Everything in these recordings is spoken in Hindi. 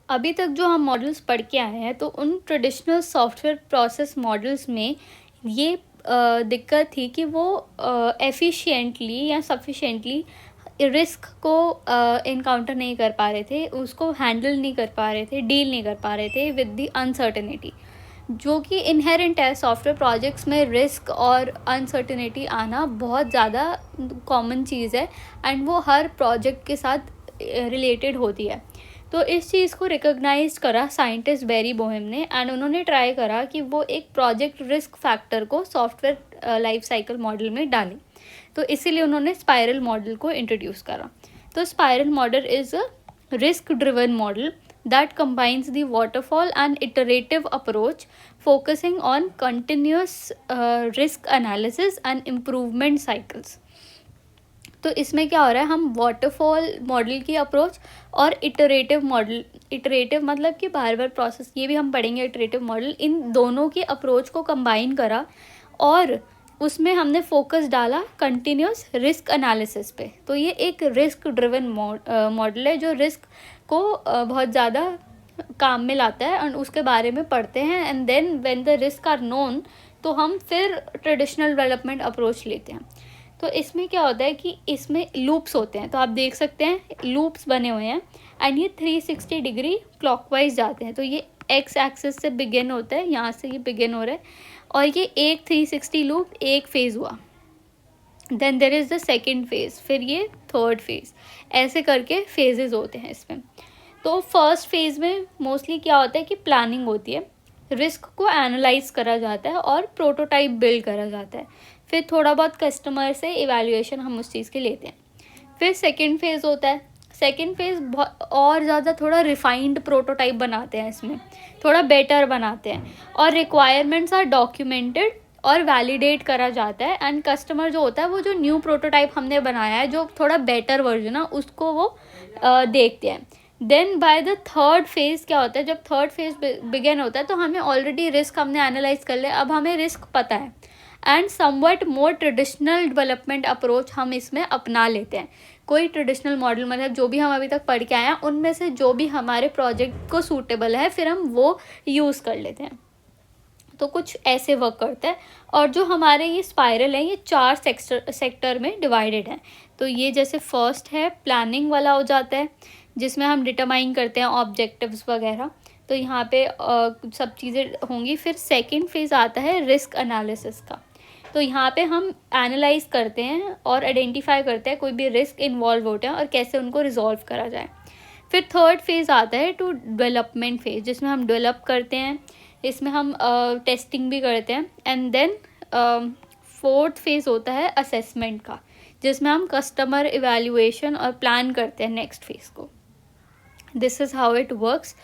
अभी तक जो हम मॉडल्स पढ़ के आए हैं तो उन ट्रेडिशनल सॉफ्टवेयर प्रोसेस मॉडल्स में ये दिक्कत थी कि वो एफिशिएंटली या सफिशिएंटली रिस्क को इनकाउंटर नहीं कर पा रहे थे, उसको हैंडल नहीं कर पा रहे थे, डील नहीं कर पा रहे थे विद द अनसर्टेनिटी जो कि इनहेरेंट है सॉफ्टवेयर प्रोजेक्ट्स में। रिस्क और अनसर्टेनिटी आना बहुत ज़्यादा कॉमन चीज़ है एंड वो हर प्रोजेक्ट के साथ रिलेटेड होती है। तो इस चीज़ को रिकॉग्नाइज करा साइंटिस्ट बेरी बोहेम ने एंड उन्होंने ट्राई करा कि वो एक प्रोजेक्ट रिस्क फैक्टर को सॉफ्टवेयर लाइफ साइकिल मॉडल में डालें। तो इसीलिए उन्होंने स्पाइरल मॉडल को इंट्रोड्यूस करा। तो spiral model is a risk driven model that combines the waterfall and iterative approach focusing on continuous risk analysis and improvement cycles। तो इसमें क्या हो रहा है, हम वाटरफॉल मॉडल की अप्रोच और इटरेटिव मॉडल, इटरेटिव मतलब कि बार बार प्रोसेस, ये भी हम पढ़ेंगे इटरेटिव मॉडल, इन दोनों की अप्रोच को कंबाइन करा और उसमें हमने फोकस डाला कंटिन्यूस रिस्क एनालिसिस पे। तो ये एक रिस्क ड्रिवन मॉडल है जो रिस्क को बहुत ज़्यादा काम में लाता है और उसके बारे में पढ़ते हैं and then when the risk are known तो हम फिर ट्रेडिशनल डेवलपमेंट अप्रोच लेते हैं। तो इसमें क्या होता है कि इसमें लूप्स होते हैं, तो आप देख सकते हैं लूप्स बने हुए हैं एंड ये 360 डिग्री क्लॉकवाइज जाते हैं। तो ये एक्स एक्सिस से बिगिन होता है, यहाँ से ये बिगिन हो रहा है और ये एक 360 लूप एक फेज़ हुआ, then there is the second phase, फिर ये थर्ड फेज़, ऐसे करके फेजेस होते हैं इसमें। तो फर्स्ट फेज़ में मोस्टली क्या होता है कि प्लानिंग होती है, रिस्क को एनालाइज करा जाता है और प्रोटोटाइप बिल्ड करा जाता है, फिर थोड़ा बहुत कस्टमर से इवैल्यूएशन हम उस चीज़ की लेते हैं। फिर सेकेंड फेज़ होता है, सेकेंड फेज़ और ज़्यादा थोड़ा रिफाइंड प्रोटोटाइप बनाते हैं, इसमें थोड़ा बेटर बनाते हैं और रिक्वायरमेंट्स आर डॉक्यूमेंटेड और वैलिडेट करा जाता है एंड कस्टमर जो होता है वो जो न्यू प्रोटोटाइप हमने बनाया है जो थोड़ा बेटर वर्जन है उसको वो देखते हैं। Then by the third phase क्या होता है, जब थर्ड फेज़ बिगिन होता है तो हमें ऑलरेडी रिस्क हमने एनालाइज कर लिया, अब हमें रिस्क पता है and somewhat more traditional development approach हम इसमें अपना लेते हैं। कोई ट्रेडिशनल मॉडल मतलब जो भी हम अभी तक पढ़ के आए हैं उनमें से जो भी हमारे प्रोजेक्ट को सूटेबल है फिर हम वो यूज़ कर लेते हैं। तो कुछ ऐसे वर्क करता है और जो हमारे ये स्पाइरल है ये 4 सेक्टर में डिवाइडेड है। तो ये जैसे फर्स्ट है प्लानिंग वाला हो जाता है जिसमें हम डिटरमाइन करते हैं ऑब्जेक्टिव्स वगैरह, तो यहाँ पे सब चीज़ें होंगी। फिर सेकंड फेज़ आता है रिस्क एनालिसिस का, तो यहाँ पे हम एनालाइज करते हैं और आइडेंटिफाई करते हैं कोई भी रिस्क इन्वॉल्व होते हैं और कैसे उनको रिजॉल्व करा जाए। फिर थर्ड फेज़ आता है टू डेवलपमेंट फेज़ जिसमें हम डेवलप करते हैं, इसमें हम टेस्टिंग भी करते हैं एंड देन फोर्थ फेज़ होता है असेसमेंट का जिसमें हम कस्टमर इवैल्यूएशन और प्लान करते हैं नेक्स्ट फेज़ को। This is how it works.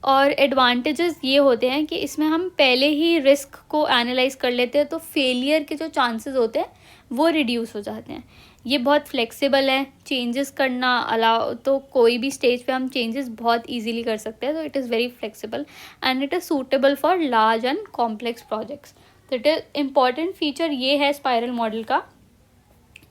और एडवांटेजेस ये होते हैं कि इसमें हम पहले ही रिस्क को एनालाइज कर लेते हैं तो फेलियर के जो चांसेस होते हैं वो रिड्यूस हो जाते हैं। ये बहुत फ्लेक्सिबल है, चेंजेस करना अलाउ, तो कोई भी स्टेज पे हम चेंजेस बहुत इजीली कर सकते हैं। तो it is very flexible and it is suitable for large and complex projects. तो इट इज़ इम्पॉर्टेंट फीचर ये है स्पाइरल मॉडल का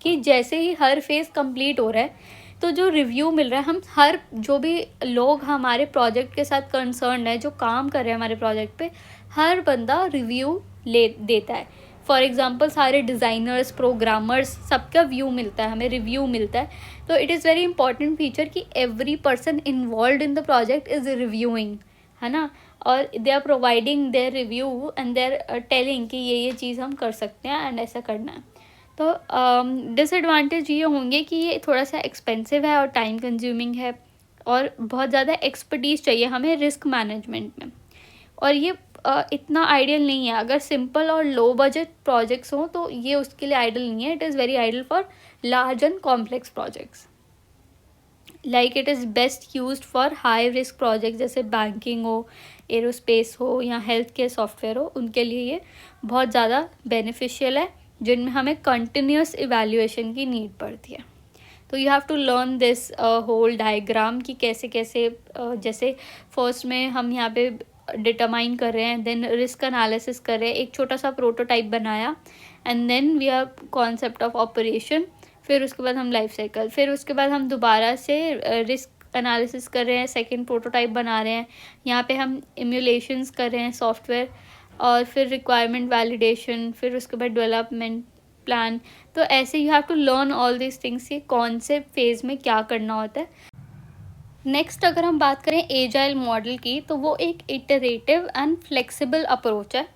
कि जैसे ही हर फेज़ कंप्लीट हो रहा है तो जो रिव्यू मिल रहा है, हम हर जो भी लोग हमारे प्रोजेक्ट के साथ कंसर्न है जो काम कर रहे हैं हमारे प्रोजेक्ट पे, हर बंदा रिव्यू ले देता है। फॉर एग्जांपल सारे डिज़ाइनर्स, प्रोग्रामर्स, सबका व्यू मिलता है, हमें रिव्यू मिलता है। तो it is very important feature कि every person involve in the project is reviewing, है ना, और they are providing their review and they are telling कि ये चीज़ हम कर सकते हैं एंड ऐसा करना है। तो डिसएडवांटेज ये होंगे कि ये थोड़ा सा एक्सपेंसिव है और टाइम कंज्यूमिंग है और बहुत ज़्यादा एक्सपर्टीज़ चाहिए हमें रिस्क मैनेजमेंट में, और ये इतना आइडियल नहीं है। अगर सिंपल और लो बजट प्रोजेक्ट्स हों तो ये उसके लिए आइडियल नहीं है। It is very ideal for large and complex projects, like it is best used for high risk project जैसे बैंकिंग हो, एरोस्पेस हो या हेल्थ केयर सॉफ्टवेयर हो, उनके लिए ये बहुत ज़्यादा बेनिफिशियल है जिनमें हमें कंटिन्यूस इवैल्यूएशन की नीड पड़ती है। तो you have to learn this whole diagram कि कैसे कैसे जैसे फर्स्ट में हम यहाँ पे डिटरमाइन कर रहे हैं, देन रिस्क एनालिसिस कर रहे हैं, एक छोटा सा प्रोटोटाइप बनाया and then we have concept of operation, फिर उसके बाद हम लाइफ साइकिल, फिर उसके बाद हम दोबारा से रिस्क एनालिसिस कर रहे हैं, सेकंड प्रोटोटाइप बना रहे हैं, यहाँ पे हम इम्यूलेशंस कर रहे हैं सॉफ्टवेयर, और फिर रिक्वायरमेंट वैलिडेशन, फिर उसके बाद डेवलपमेंट प्लान। तो ऐसे you have to learn all this things कि कौन से फेज़ में क्या करना होता है। नेक्स्ट अगर हम बात करें एजाइल मॉडल की, तो वो एक इटरेटिव एंड फ्लेक्सिबल अप्रोच है।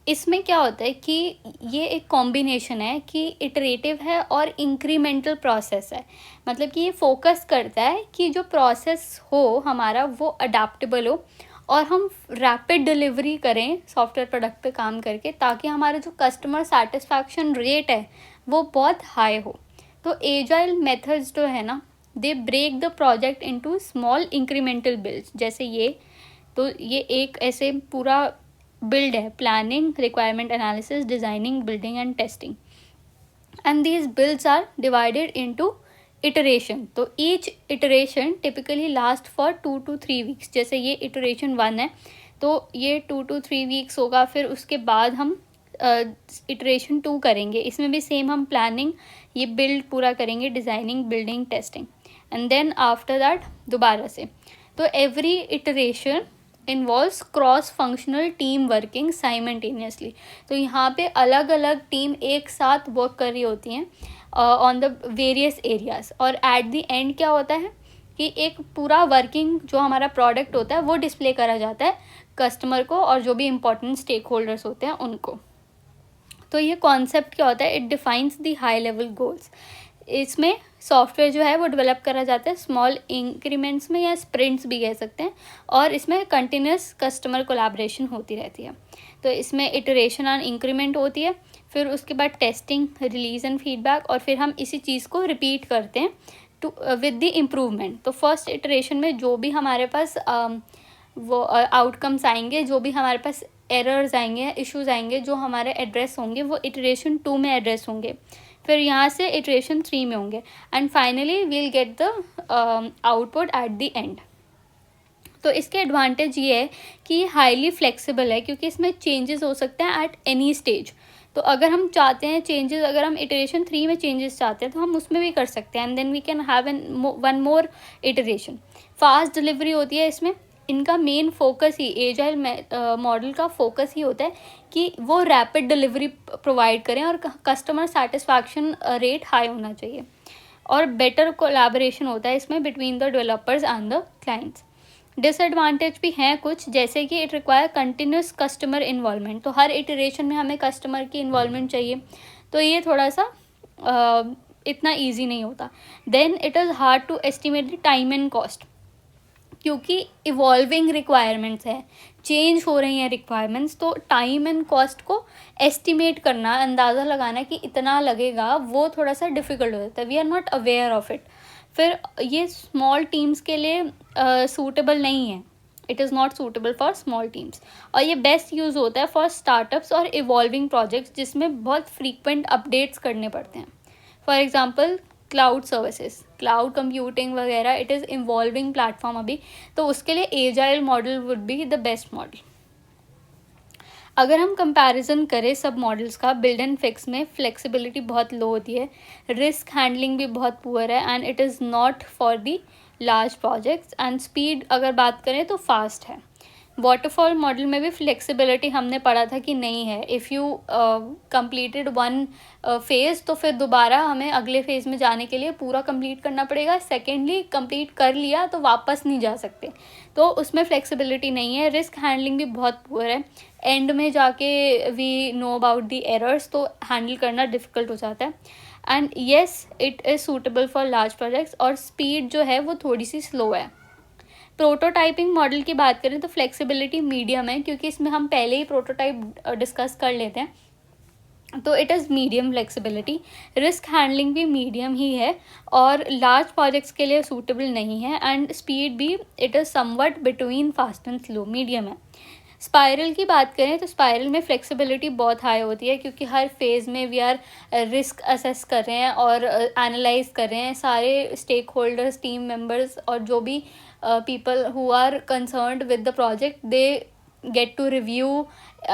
इसमें क्या होता है कि ये एक कॉम्बिनेशन है कि इटरेटिव है और इंक्रीमेंटल प्रोसेस है। मतलब कि ये फोकस करता है कि जो प्रोसेस हो हमारा वो अडेप्टेबल हो और हम रैपिड डिलीवरी करें सॉफ्टवेयर प्रोडक्ट पे काम करके, ताकि हमारा जो कस्टमर सेटिस्फैक्शन रेट है वो बहुत हाई हो। तो एजाइल मेथड्स जो है ना, they break the project into small incremental builds. जैसे ये, तो ये एक ऐसे पूरा बिल्ड है, planning, requirement analysis, designing, building and testing, and these builds are divided into iteration. तो each iteration typically last for 2 to 3 weeks. जैसे ये इटरेशन 1 है तो ये 2 to 3 वीक्स होगा, फिर उसके बाद हम इटरेशन 2 करेंगे। इसमें भी सेम हम प्लानिंग, ये बिल्ड पूरा करेंगे, designing, building, testing, and then after that दोबारा से। तो every iteration involves cross functional team working simultaneously. तो यहाँ पे अलग अलग टीम एक साथ वर्क कर रही होती हैं ऑन द वेरियस एरियाज, और एट द एंड क्या होता है कि एक पूरा वर्किंग जो हमारा प्रोडक्ट होता है वो डिस्प्ले करा जाता है कस्टमर को और जो भी इम्पोर्टेंट स्टेक होल्डर्स होते हैं उनको। तो ये कॉन्सेप्ट क्या होता है, it defines the high level goals. इसमें सॉफ्टवेयर जो है वो डेवलप करा जाता है स्मॉल इंक्रीमेंट्स में, या स्प्रिंट्स भी कह सकते हैं, और इसमें कंटिन्यूस कस्टमर कोलैबोरेशन होती रहती है। तो इसमें इटरेशन एंड इंक्रीमेंट होती है, फिर उसके बाद टेस्टिंग, रिलीज एंड फीडबैक, और फिर हम इसी चीज़ को रिपीट करते हैं टू विद द इम्प्रूवमेंट। तो फर्स्ट इटरेशन में जो भी हमारे पास वो आउटकम्स आएंगे, जो भी हमारे पास एरर्स आएंगे, इश्यूज आएंगे, जो हमारे एड्रेस होंगे वो इटरेशन 2 में एड्रेस होंगे, फिर यहाँ से इटरेशन 3 में होंगे, and finally we'll get the output at the end. तो इसके एडवांटेज ये है कि ये हाईली फ्लेक्सिबल है, क्योंकि इसमें चेंजेस हो सकते हैं एट एनी स्टेज। तो अगर हम चाहते हैं चेंजेस, अगर हम इटरेशन 3 में चेंजेस चाहते हैं तो हम उसमें भी कर सकते हैं, and then we can have one more iteration. Fast delivery होती है इसमें। इनका मेन फोकस ही, एजाइल मॉडल का फोकस ही होता है कि वो रैपिड डिलीवरी प्रोवाइड करें और कस्टमर सेटिस्फैक्शन रेट हाई होना चाहिए, और बेटर कोलैबोरेशन होता है इसमें between the developers and the clients. Disadvantage भी हैं कुछ, जैसे कि it require continuous customer involvement. तो हर इटरेशन में हमें कस्टमर की इन्वॉल्वमेंट चाहिए, तो ये थोड़ा सा इतना ईजी नहीं होता। Then it is hard to estimate the time and cost, क्योंकि इवॉल्विंग रिक्वायरमेंट्स है, चेंज हो रही हैं रिक्वायरमेंट्स, तो टाइम एंड कॉस्ट को एस्टिमेट करना, अंदाज़ा लगाना कि इतना लगेगा, वो थोड़ा सा डिफ़िकल्ट हो जाता है। We are not aware of it. फिर ये स्मॉल टीम्स के लिए सूटेबल नहीं है, it is not suitable for small teams, और ये बेस्ट यूज़ होता है फॉर स्टार्टअप्स और इवॉल्विंग प्रोजेक्ट्स जिसमें बहुत फ्रीक्वेंट अपडेट्स करने पड़ते हैं। For example cloud services, cloud computing वगैरह, इट इज़ इवॉल्विंग प्लेटफॉर्म अभी, तो उसके लिए agile model would be the best model. अगर हम कंपैरिजन करें सब मॉडल्स का, बिल्ड एंड फिक्स में फ्लेक्सिबिलिटी बहुत लो होती है, रिस्क हैंडलिंग भी बहुत पुअर है, and it is not for the large projects, and speed अगर बात करें तो फास्ट है। वाटरफॉल मॉडल में भी फ्लेक्सिबिलिटी हमने पढ़ा था कि नहीं है, if you completed one phase तो फिर दोबारा हमें अगले फेज़ में जाने के लिए पूरा कंप्लीट करना पड़ेगा। सेकेंडली कंप्लीट कर लिया तो वापस नहीं जा सकते, तो उसमें फ्लेक्सिबिलिटी नहीं है। रिस्क हैंडलिंग भी बहुत पुअर है, एंड में जाके we know about the errors, तो हैंडल करना डिफ़िकल्ट हो जाता है। And yes, it is suitable for large projects, और स्पीड जो है वो थोड़ी सी स्लो है। प्रोटोटाइपिंग मॉडल की बात करें तो फ्लेक्सिबिलिटी मीडियम है, क्योंकि इसमें हम पहले ही प्रोटोटाइप डिस्कस कर लेते हैं, तो it is medium flexibility. Risk handling भी मीडियम ही है, और लार्ज प्रोजेक्ट्स के लिए सूटेबल नहीं है, एंड स्पीड भी it is somewhat between fast and slow, medium है। स्पाइरल की बात करें तो स्पाइरल में फ्लेक्सिबिलिटी बहुत हाई होती है, क्योंकि हर फेज़ में वी आर रिस्क असेस कर रहे हैं और एनालाइज कर रहे हैं सारे स्टेक होल्डर्स, टीम मेंबर्स, और जो भी people who are concerned with the project, they get to review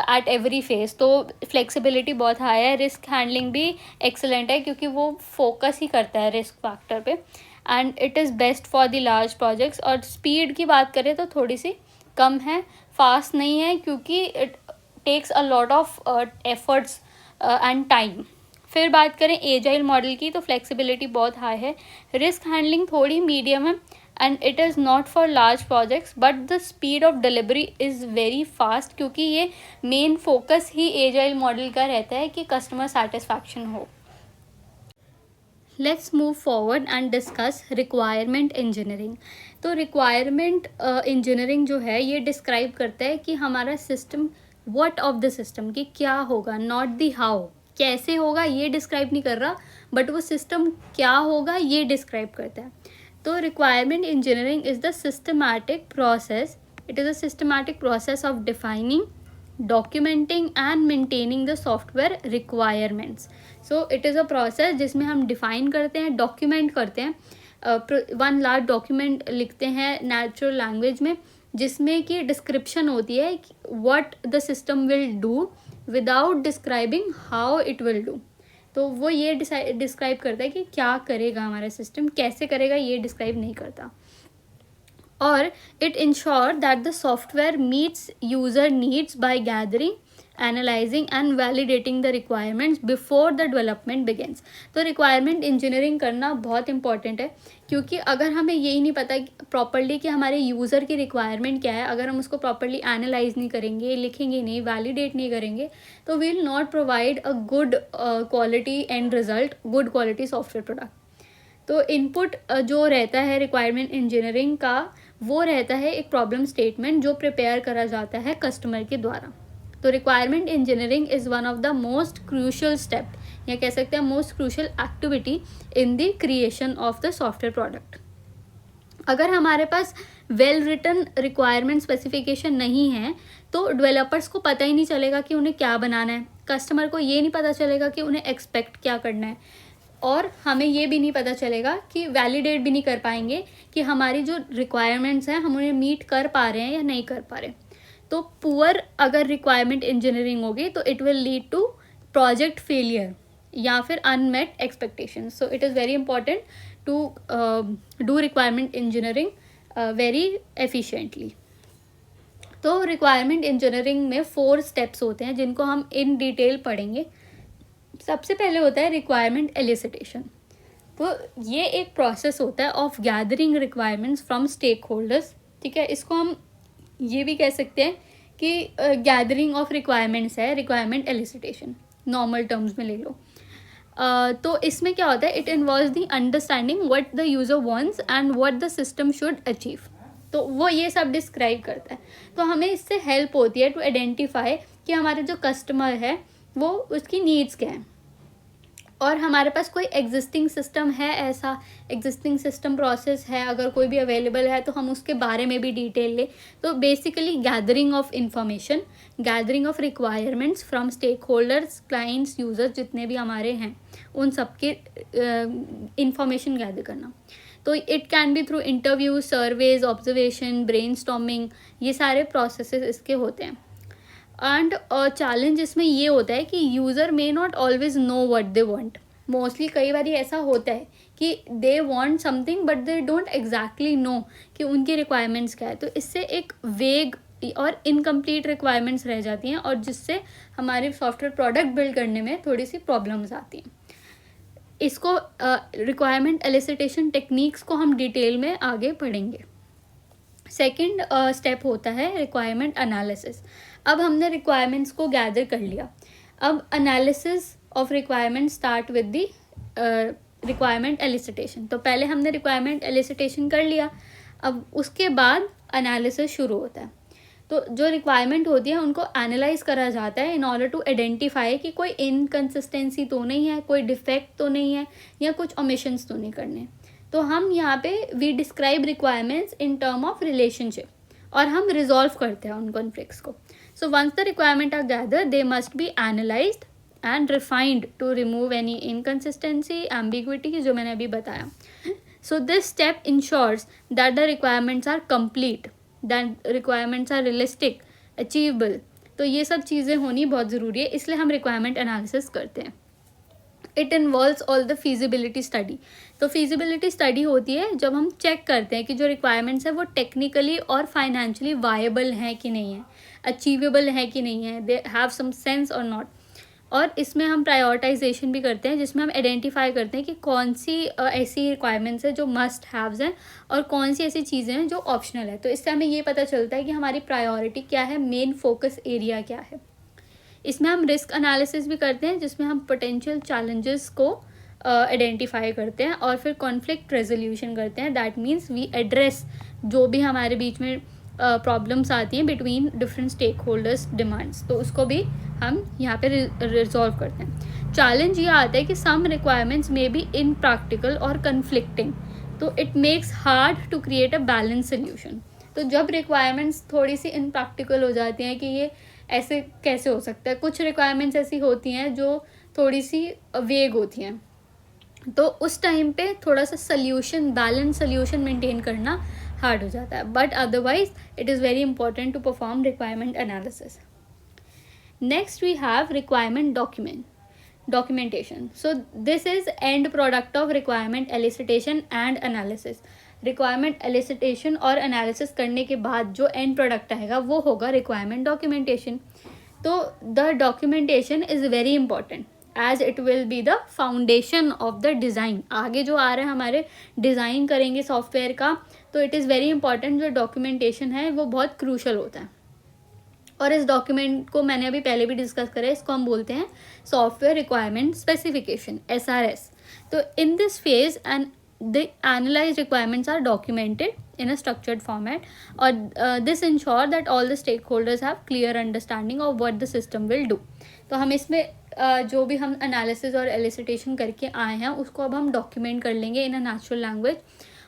at every phase। तो फ्लेक्सिबिलिटी बहुत हाई है। रिस्क हैंडलिंग भी एक्सेलेंट है, क्योंकि वो फोकस ही करता है रिस्क फैक्टर पे, and it is best for the large projects. और स्पीड की बात करें तो थोड़ी सी कम है, फास्ट नहीं है, क्योंकि it takes a lot of efforts and time. फिर बात करें एजाइल मॉडल की, तो फ्लेक्सिबिलिटी बहुत हाई है, रिस्क हैंडलिंग थोड़ी मीडियम है, and it is not for large projects, but the speed of delivery is very fast, क्योंकि ये मेन फोकस ही एजाइल मॉडल का रहता है कि कस्टमर सेटिस्फैक्शन हो। Let's move forward and discuss requirement engineering. तो रिक्वायरमेंट इंजीनियरिंग जो है ये डिस्क्राइब करता है कि हमारा system, what of the system, कि क्या होगा, नॉट दी हाउ, कैसे होगा ये डिस्क्राइब नहीं कर रहा, बट वो सिस्टम क्या होगा ये डिस्क्राइब करता है। तो requirement engineering is the systematic process, it is a systematic process of defining, documenting and maintaining the software requirements. So it is a process जिसमें हम define करते हैं, document करते हैं, वन लार्ज डॉक्यूमेंट लिखते हैं नेचुरल लैंग्वेज में, जिसमें कि डिस्क्रिप्शन होती है what the system will do without describing how it will do. तो वो ये डिस्क्राइब करता है कि क्या करेगा हमारा सिस्टम, कैसे करेगा ये डिस्क्राइब नहीं करता। और it ensure that the software meets user needs by gathering, analyzing and validating the requirements before the development begins। तो requirement engineering करना बहुत important है, क्योंकि अगर हमें यही नहीं पता प्रॉपरली कि हमारे यूज़र की रिक्वायरमेंट क्या है, अगर हम उसको प्रॉपरली एनालाइज नहीं करेंगे, लिखेंगे नहीं, वैलिडेट नहीं करेंगे, तो we will not provide a good quality and result, good quality software product. तो इनपुट जो रहता है रिक्वायरमेंट इंजीनियरिंग का, वो रहता है एक प्रॉब्लम स्टेटमेंट जो प्रिपेयर करा जाता है कस्टमर के द्वारा। तो requirement engineering is one of the most crucial step, या कह सकते हैं most crucial activity in the creation of the software product. अगर हमारे पास वेल रिटन रिक्वायरमेंट स्पेसिफिकेशन नहीं है तो डेवलपर्स को पता ही नहीं चलेगा कि उन्हें क्या बनाना है, कस्टमर को ये नहीं पता चलेगा कि उन्हें एक्सपेक्ट क्या करना है, और हमें ये भी नहीं पता चलेगा कि वैलिडेट भी नहीं कर पाएंगे कि हमारी जो रिक्वायरमेंट्स हैं हम उन्हें मीट कर पा रहे हैं या नहीं कर पा रहे। तो पुअर अगर रिक्वायरमेंट इंजीनियरिंग होगी तो it will lead to project failure या फिर unmet expectation. So it is very important to do requirement engineering very efficiently. तो रिक्वायरमेंट इंजीनियरिंग में 4 स्टेप्स होते हैं जिनको हम इन डिटेल पढ़ेंगे। सबसे पहले होता है रिक्वायरमेंट एलिसिटेशन। तो ये एक प्रोसेस होता है of gathering requirements from stakeholders, ठीक है। इसको हम ये भी कह सकते हैं कि गैदरिंग ऑफ रिक्वायरमेंट्स है रिक्वायरमेंट एलिसिटेशन, नॉर्मल टर्म्स में ले लो। तो इसमें क्या होता है, it involves the understanding what the user wants and what the system should achieve. तो वो ये सब डिस्क्राइब करता है। तो हमें इससे हेल्प होती है टू आइडेंटिफाई कि हमारे जो कस्टमर है वो उसकी नीड्स क्या हैं, और हमारे पास कोई एग्जिस्टिंग सिस्टम है, ऐसा एग्जिस्टिंग सिस्टम प्रोसेस है अगर कोई भी अवेलेबल है तो हम उसके बारे में भी डिटेल लें। तो basically gathering of information, gathering of requirements from stakeholders, clients, users जितने भी हमारे हैं उन सबके इंफॉर्मेशन गैदर करना। तो it can be through interview, surveys, observation, brainstorming, ये सारे प्रोसेसेस इसके होते हैं। एंड चैलेंज इसमें ये होता है कि user may not always know what they want. Mostly कई बार ऐसा होता है कि they want something but they don't exactly know कि उनकी रिक्वायरमेंट्स क्या है। तो इससे एक वेग और इनकम्प्लीट रिक्वायरमेंट्स रह जाती हैं, और जिससे हमारे सॉफ्टवेयर प्रोडक्ट बिल्ड करने में थोड़ी सी प्रॉब्लम्स आती हैं। इसको रिक्वायरमेंट एलिसिटेशन टेक्निक्स को हम डिटेल में आगे पढ़ेंगे। सेकेंड स्टेप होता है रिक्वायरमेंट एनालिसिस। अब हमने रिक्वायरमेंट्स को गैदर कर लिया, अब analysis of requirement start with the requirement elicitation. तो पहले हमने रिक्वायरमेंट एलिसिटेशन कर लिया, अब उसके बाद एनालिसिस शुरू होता है। तो जो रिक्वायरमेंट होती है उनको एनालाइज करा जाता है इन ऑर्डर टू आइडेंटिफाई कि कोई इनकन्सिस्टेंसी तो नहीं है, कोई डिफेक्ट तो नहीं है, या कुछ ओमिशंस तो नहीं करने। तो हम यहाँ पे we describe requirements in term of relationship, और हम रिजॉल्व करते हैं उन कॉन्फ्लिक्ट्स को। So once the requirement are gather they must be analysed and refined to remove any inconsistency, ambiguity, जो मैंने अभी बताया। So this step ensures that the requirements are complete, that requirements are realistic, achievable. तो ये सब चीज़ें होनी बहुत ज़रूरी है, इसलिए हम रिक्वायरमेंट एनालिसिस करते हैं। It involves all the feasibility study. तो फीजिबिलिटी स्टडी होती है जब हम चेक करते हैं कि जो रिक्वायरमेंट्स है वो टेक्निकली और फाइनेंशियली वायबल हैं कि नहीं है, अचीवेबल है कि नहीं है, दे हैव सम सेंस और नॉट। और इसमें हम प्रायोरिटाइजेशन भी करते हैं जिसमें हम आइडेंटिफाई करते हैं कि कौन सी ऐसी रिक्वायरमेंट्स है जो मस्ट हैव्स हैं और कौन सी ऐसी चीज़ें हैं जो ऑप्शनल है। तो इससे हमें ये पता चलता है कि हमारी प्रायोरिटी क्या है, मेन फोकस एरिया क्या है। इसमें हम रिस्क एनालिसिस भी करते हैं जिसमें हम पोटेंशियल चैलेंजेस को आइडेंटिफाई करते हैं और फिर कॉन्फ्लिक्ट रेजोल्यूशन करते हैं। दैट मीन्स वी एड्रेस जो भी हमारे बीच में प्रॉब्लम्स आती हैं between different stakeholders demands, तो उसको भी हम यहाँ पे रिजॉल्व करते हैं। चैलेंज ये आता है कि सम रिक्वायरमेंट्स में बी इनप्रैक्टिकल और कन्फ्लिक्टिंग, तो it makes hard to create a balance solution. तो जब रिक्वायरमेंट्स थोड़ी सी इनप्रैक्टिकल हो जाती हैं कि ये ऐसे कैसे हो सकता है, कुछ रिक्वायरमेंट्स ऐसी होती हैं जो थोड़ी सी वेग होती हैं, तो उस टाइम पे थोड़ा सा सोल्यूशन, बैलेंस सोल्यूशन मेंटेन करना हार्ड हो जाता है। But otherwise it is very important to perform requirement analysis. Next we have requirement documentation. So this is end product of requirement elicitation and analysis. Requirement elicitation और एनालिसिस करने के बाद जो एंड प्रोडक्ट आएगा वो होगा रिक्वायरमेंट डॉक्यूमेंटेशन। तो the documentation is very important as it will be the foundation of the design. आगे जो आ रहा है हमारे डिज़ाइन करेंगे सॉफ्टवेयर का, तो इट इज़ वेरी इंपॉर्टेंट। जो डॉक्यूमेंटेशन है वो बहुत क्रूशल होता है। और इस डॉक्यूमेंट को मैंने अभी पहले भी डिस्कस करा है, इसको हम बोलते हैं सॉफ्टवेयर रिक्वायरमेंट स्पेसिफिकेशन, SRS। तो in this phase and the analyzed requirements are documented in a structured format, or this ensure that all the stakeholders have clear understanding of what the system will do. तो हम इसमें जो भी हम एनालिसिस और एलिसिटेशन करके आए हैं उसको अब हम डॉक्यूमेंट कर लेंगे इन अ नेचुरल लैंग्वेज,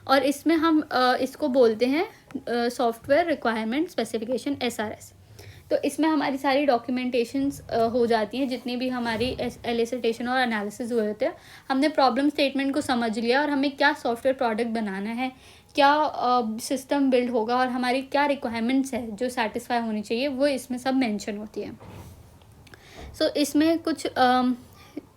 और इसमें हम इसको बोलते हैं सॉफ्टवेयर रिक्वायरमेंट स्पेसिफिकेशन, SRS। तो इसमें हमारी सारी डॉक्यूमेंटेशंस हो जाती हैं, जितनी भी हमारी एलिसिटेशन और एनालिसिस हुए होते हैं। हमने प्रॉब्लम स्टेटमेंट को समझ लिया और हमें क्या सॉफ्टवेयर प्रोडक्ट बनाना है, क्या सिस्टम बिल्ड होगा और हमारी क्या रिक्वायरमेंट्स है जो सेटिस्फाई होनी चाहिए, वो इसमें सब मेंशन होती है। सो इसमें कुछ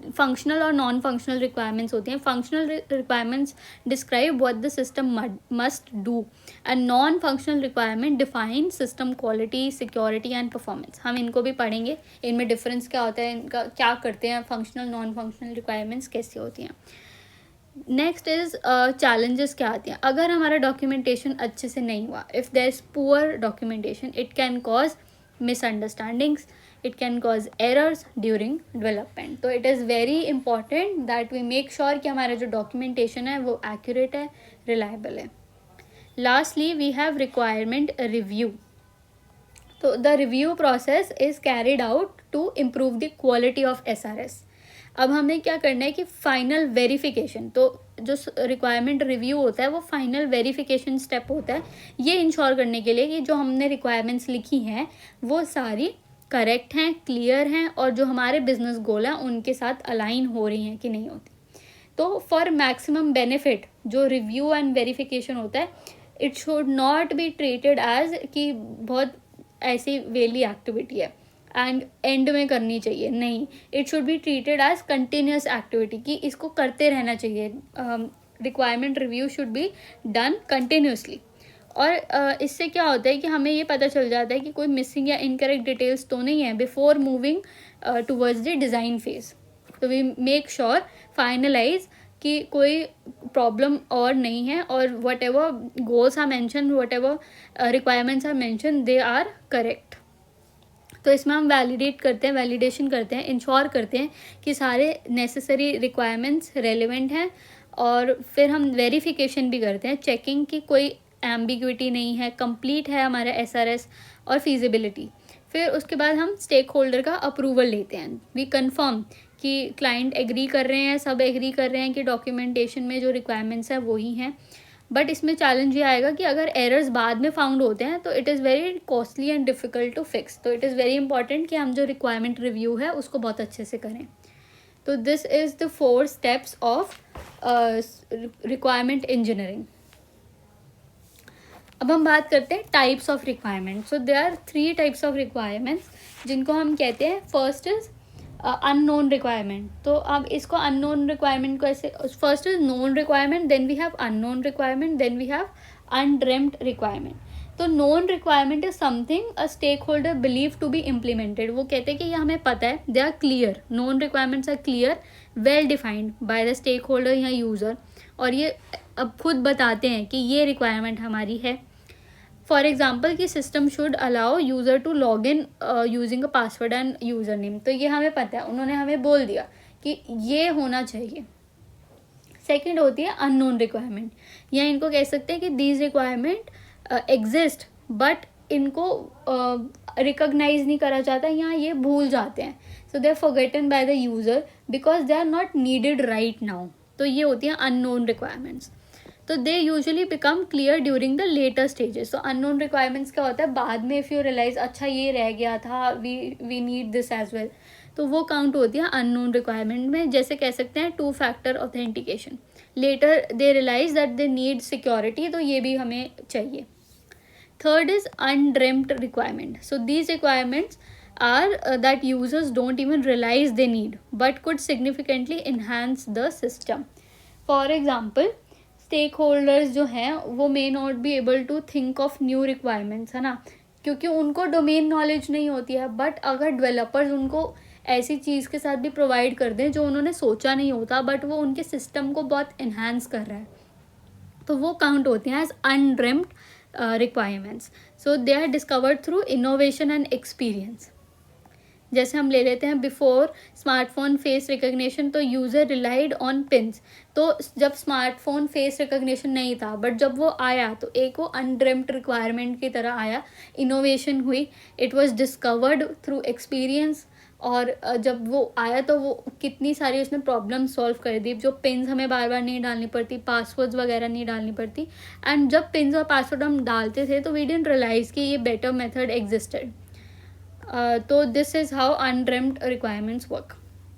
फंक्शनल और नॉन फंक्शनल रिक्वायरमेंट्स होती हैं। Functional requirements describe what the system must do, and non functional requirement define system quality, security and performance. हम इनको भी पढ़ेंगे, इनमें डिफरेंस क्या होता है, इनका क्या करते हैं, फंक्शनल नॉन फंक्शनल रिक्वायरमेंट्स कैसी होती हैं। नेक्स्ट इज चैलेंजेस क्या आती हैं अगर हमारा डॉक्यूमेंटेशन अच्छे से नहीं हुआ। If there is poor documentation it can cause misunderstandings, it can cause errors during development. तो it is very important that we make sure कि हमारा जो documentation है वो accurate है, reliable है। Lastly we have requirement review. तो the review process is carried out to improve the quality of SRS. अब हमें क्या करना है कि फाइनल वेरिफिकेशन, तो जो रिक्वायरमेंट रिव्यू होता है वो फाइनल वेरिफिकेशन स्टेप होता है, ये इंश्योर करने के लिए कि जो हमने रिक्वायरमेंट्स लिखी हैं वो सारी करेक्ट हैं, क्लियर हैं, और जो हमारे बिजनेस गोल हैं उनके साथ अलाइन हो रही हैं कि नहीं होती। तो फॉर मैक्सिमम बेनिफिट जो रिव्यू एंड वेरिफिकेशन होता है, it should not be treated as कि बहुत ऐसी वेली एक्टिविटी है एंड एंड में करनी चाहिए, नहीं, it should be treated as continuous activity कि इसको करते रहना चाहिए। Requirement review should be done continuously. और इससे क्या होता है कि हमें ये पता चल जाता है कि कोई मिसिंग या इनकरेक्ट डिटेल्स तो नहीं है before moving towards the design phase. तो वी मेक श्योर फाइनलाइज कि कोई प्रॉब्लम और नहीं है, और whatever goals are mentioned, whatever requirements are mentioned, they are correct. तो इसमें हम वैलिडेट करते हैं, वैलिडेशन करते हैं, इंश्योर करते हैं कि सारे नेसेसरी रिक्वायरमेंट्स रेलिवेंट हैं, और फिर हम वेरिफिकेशन भी करते हैं, चेकिंग कि कोई एम्बिग्विटी नहीं है, कंप्लीट है हमारा SRS और फीजिबिलिटी। फिर उसके बाद हम स्टेक होल्डर का अप्रूवल लेते हैं, वी कंफर्म कि क्लाइंट एग्री कर रहे हैं, सब एग्री कर रहे हैं कि डॉक्यूमेंटेशन में जो रिक्वायरमेंट्स हैं वही हैं। बट इसमें चैलेंज ये आएगा कि अगर एरर्स बाद में फाउंड होते हैं तो it is very costly and difficult to fix. तो इट इज़ वेरी इंपॉर्टेंट कि हम जो रिक्वायरमेंट रिव्यू है उसको बहुत अच्छे से करें। तो this is the 4 steps of requirement engineering. अब हम बात करते हैं types of requirement. So there are 3 types of requirements जिनको हम कहते हैं, फर्स्ट इज अननोन रिक्वायरमेंट। तो अब इसको अननोन रिक्वायरमेंट को ऐसे, first is known requirement, then we have unknown requirement, then we have undreamed requirement. तो known requirement is something a stakeholder believe to be implemented. वो कहते हैं कि ये हमें पता है, they are clear, known requirements are clear, well defined by the stakeholder या यूज़र, और ये अब खुद बताते हैं कि ये रिक्वायरमेंट हमारी है। फॉर एग्जाम्पल कि system should allow user to log in using a password and user name. तो ये हमें पता है, उन्होंने हमें बोल दिया कि ये होना चाहिए। सेकंड होती है अननोन रिक्वायरमेंट, या इनको कह सकते हैं कि दीज रिक्वायरमेंट एग्जिस्ट बट इनको रिकॉग्नाइज नहीं करा जाता, या ये भूल जाते हैं। So they are forgotten by the user because they are not needed right now. तो ये होती हैं अननोन रिक्वायरमेंट्स। तो they usually become clear during the later stages. तो अननोन रिक्वायरमेंट्स क्या होता है, बाद में इफ़ यू रियलाइज अच्छा ये रह गया था, we need this as well, तो वो काउंट होती है अननोन रिक्वायरमेंट में। जैसे कह सकते हैं 2 factor authentication, later they realise that they need security, तो ये भी हमें चाहिए। Third is undreamed requirement. So these requirements are that users don't even realize they need but could significantly enhance the system. For example, stakeholders जो हैं वो may not be able to think of new requirements, है ना, क्योंकि उनको डोमेन नॉलेज नहीं होती है। बट अगर डेवलपर्स उनको ऐसी चीज़ के साथ भी प्रोवाइड कर दें जो उन्होंने सोचा नहीं होता, बट वो उनके सिस्टम को बहुत इन्हांस कर रहा है, तो वो काउंट होते हैं as undreamed requirements. So they are discovered through innovation and experience. जैसे हम ले लेते हैं बिफोर स्मार्टफोन फेस रिकग्निशन, तो यूज़र रिलाइड ऑन पिन्स। तो जब स्मार्टफोन फेस रिकग्निशन नहीं था, बट जब वो आया तो एक वो अनड्रीम्ड रिक्वायरमेंट की तरह आया, इनोवेशन हुई, it was discovered through experience. और जब वो आया तो वो कितनी सारी उसने प्रॉब्लम सॉल्व कर दी, जो पिन्स हमें बार बार नहीं डालनी पड़ती, पासवर्ड्स वगैरह नहीं डालनी पड़ती। एंड जब पिन्स और पासवर्ड हम डालते थे तो वी डिडंट रियलाइज़ कि ये बेटर मेथड एग्जिस्टेड। तो this is how undreamed requirements work.